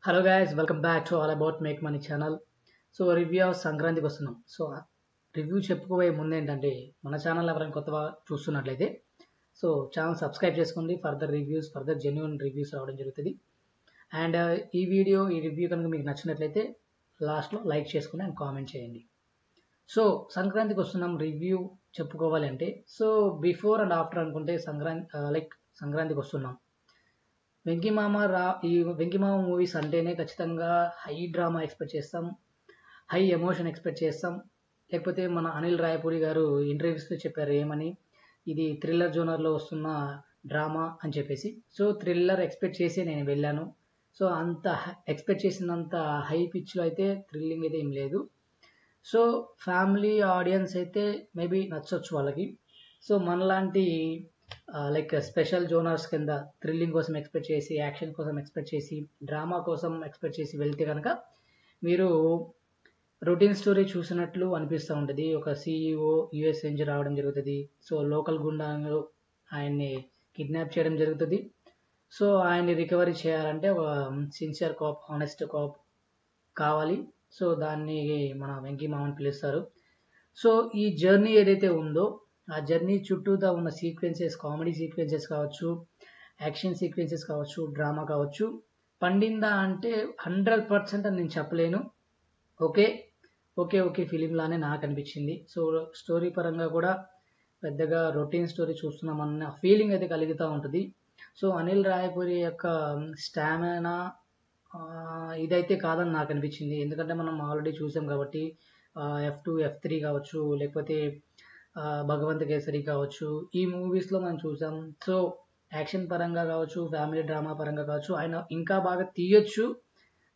Hello guys, welcome back to all about make money channel. So review of సంక్రాంతికి వస్తున్నాం. So review చెప్పుకోబోయే ముందు ఏంటంటే, మన ఛానల్ ఎవరైనా కొత్తగా చూస్తున్నట్లయితే సో ఛానల్ సబ్స్క్రైబ్ చేసుకోండి. ఫర్దర్ జెన్యున్ రివ్యూస్ రావడం జరుగుతుంది. అండ్ ఈ రివ్యూ కనుక మీకు నచ్చినట్లయితే లాస్ట్లో లైక్ చేసుకుని అండ్ కామెంట్ చేయండి. సో సంక్రాంతికి వస్తున్నాం, రివ్యూ చెప్పుకోవాలి అంటే సో బిఫోర్ అండ్ ఆఫ్టర్ అనుకుంటే సంక్రాంతికి వస్తున్నాం. ఈ వెంకీమామ మూవీస్ అంటేనే ఖచ్చితంగా హై డ్రామా ఎక్స్పెక్ట్ చేస్తాం, హై ఎమోషన్ ఎక్స్పెక్ట్ చేస్తాం. లేకపోతే మన అనిల్ రాయపూడి గారు ఇంటర్వ్యూస్లో చెప్పారు ఏమని, ఇది థ్రిల్లర్ జోనర్లో వస్తున్న డ్రామా అని చెప్పేసి. సో థ్రిల్లర్ ఎక్స్పెక్ట్ చేసి నేను వెళ్ళాను. సో అంత ఎక్స్పెక్ట్ చేసినంత హై పిచ్లో అయితే థ్రిల్లింగ్ అయితే ఏం లేదు. సో ఫ్యామిలీ ఆడియన్స్ అయితే మేబీ నచ్చొచ్చు వాళ్ళకి. సో మనలాంటి స్పెషల్ జోనర్స్ కింద థ్రిల్లింగ్ కోసం ఎక్స్పెక్ట్ చేసి, యాక్షన్ కోసం ఎక్స్పెక్ట్ చేసి, డ్రామా కోసం ఎక్స్పెక్ట్ చేసి వెళ్తే కనుక మీరు రొటీన్ స్టోరీ చూసినట్లు అనిపిస్తూ ఉంటుంది. ఒక సీఈఓ యుఎస్ నుంచి రావడం జరుగుతుంది. సో లోకల్ గుండాలు ఆయన్ని కిడ్నాప్ చేయడం జరుగుతుంది. సో ఆయన్ని రికవరీ చేయాలంటే ఒక సిన్సియర్ కాప్, హానెస్ట్ కాప్ కావాలి. సో దాన్ని మన వెంకీ మామని పిలుస్తారు. సో ఈ జర్నీ ఏదైతే ఉందో ఆ జర్నీ చుట్టూతా ఉన్న సీక్వెన్సెస్, కామెడీ సీక్వెన్సెస్ కావచ్చు, యాక్షన్ సీక్వెన్సెస్ కావచ్చు, డ్రామా కావచ్చు, పండిందా అంటే 100% అని నేను చెప్పలేను. ఓకే ఓకే ఓకే ఫిలిం లానే నాకు అనిపించింది. సో స్టోరీ పరంగా కూడా పెద్దగా రొటీన్ స్టోరీ చూస్తున్నామన్న ఫీలింగ్ అయితే కలుగుతూ ఉంటుంది. సో అనిల్ రాయపూరి యొక్క స్టామినా ఇదైతే కాదని నాకు అనిపించింది. ఎందుకంటే మనం ఆల్రెడీ చూసాం కాబట్టి F2, F3 కావచ్చు, లేకపోతే భగవంత్ కేసరి కావచ్చు, ఈ మూవీస్లో మనం చూసాం. సో యాక్షన్ పరంగా కావచ్చు, ఫ్యామిలీ డ్రామా పరంగా కావచ్చు, ఆయన ఇంకా బాగా తీయొచ్చు.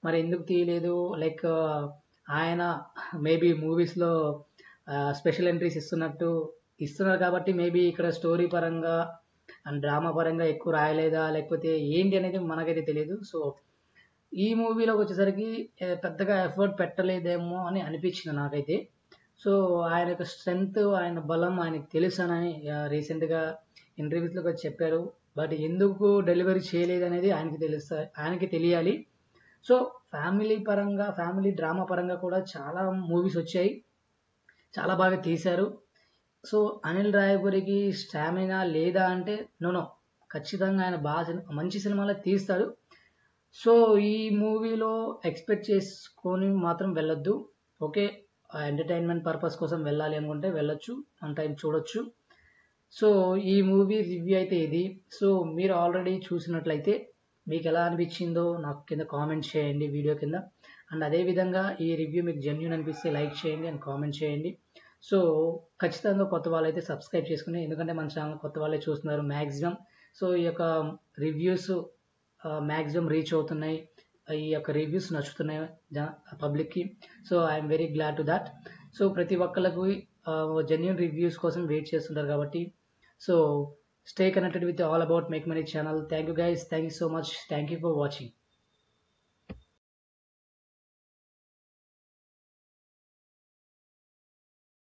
మరి ఎందుకు తీయలేదు? ఆయన మేబీ మూవీస్లో స్పెషల్ ఎంట్రీస్ ఇస్తున్నారు కాబట్టి మేబీ ఇక్కడ స్టోరీ పరంగా అండ్ డ్రామా పరంగా ఎక్కువ రాయలేదా, లేకపోతే ఏంటి అనేది మనకైతే తెలియదు. సో ఈ మూవీలోకి వచ్చేసరికి పెద్దగా ఎఫర్ట్ పెట్టలేదేమో అని అనిపించింది నాకైతే. సో ఆయన యొక్క స్ట్రెంగ్త్, ఆయన బలం ఆయనకు తెలుసని రీసెంట్గా ఇంటర్వ్యూస్లో కూడా చెప్పారు. బట్ ఎందుకు డెలివరీ చేయలేదు అనేది ఆయనకి తెలియాలి. సో ఫ్యామిలీ డ్రామా పరంగా కూడా చాలా మూవీస్ వచ్చాయి, చాలా బాగా తీశారు. సో అనిల్ రాయపూరికి స్టామినా లేదా అంటే నో, ఖచ్చితంగా ఆయన బాగా మంచి సినిమాలో తీస్తాడు. సో ఈ మూవీలో ఎక్స్పెక్ట్ చేసుకొని మాత్రం వెళ్ళొద్దు. ఓకే, ఎంటర్టైన్మెంట్ పర్పస్ కోసం వెళ్ళాలి అనుకుంటే వెళ్ళొచ్చు, వన్ టైం చూడొచ్చు. సో ఈ మూవీ రివ్యూ అయితే ఇది. సో మీరు ఆల్రెడీ చూసినట్లయితే మీకు ఎలా అనిపించిందో నాకు కింద కామెంట్ చేయండి వీడియో కింద. అండ్ అదేవిధంగా ఈ రివ్యూ మీకు జెన్యూన్ అనిపిస్తే లైక్ చేయండి అండ్ కామెంట్ చేయండి. సో ఖచ్చితంగా కొత్త వాళ్ళైతే సబ్స్క్రైబ్ చేసుకుని, ఎందుకంటే మన ఛానల్ కొత్త వాళ్ళే చూస్తున్నారు మ్యాక్సిమం. సో ఈ యొక్క రివ్యూస్ మ్యాక్సిమం రీచ్ అవుతున్నాయి, ఈ యొక్క రివ్యూస్ నచ్చుతున్నాయి పబ్లిక్కి. So I'm very glad to that. So ప్రతి ఒక్కళ్ళకు జెన్యున్ రివ్యూస్ కోసం వెయిట్ చేస్తుంటారు కాబట్టి so stay connected with all about make money channel. Thank you guys, thank you so much, thank you for watching.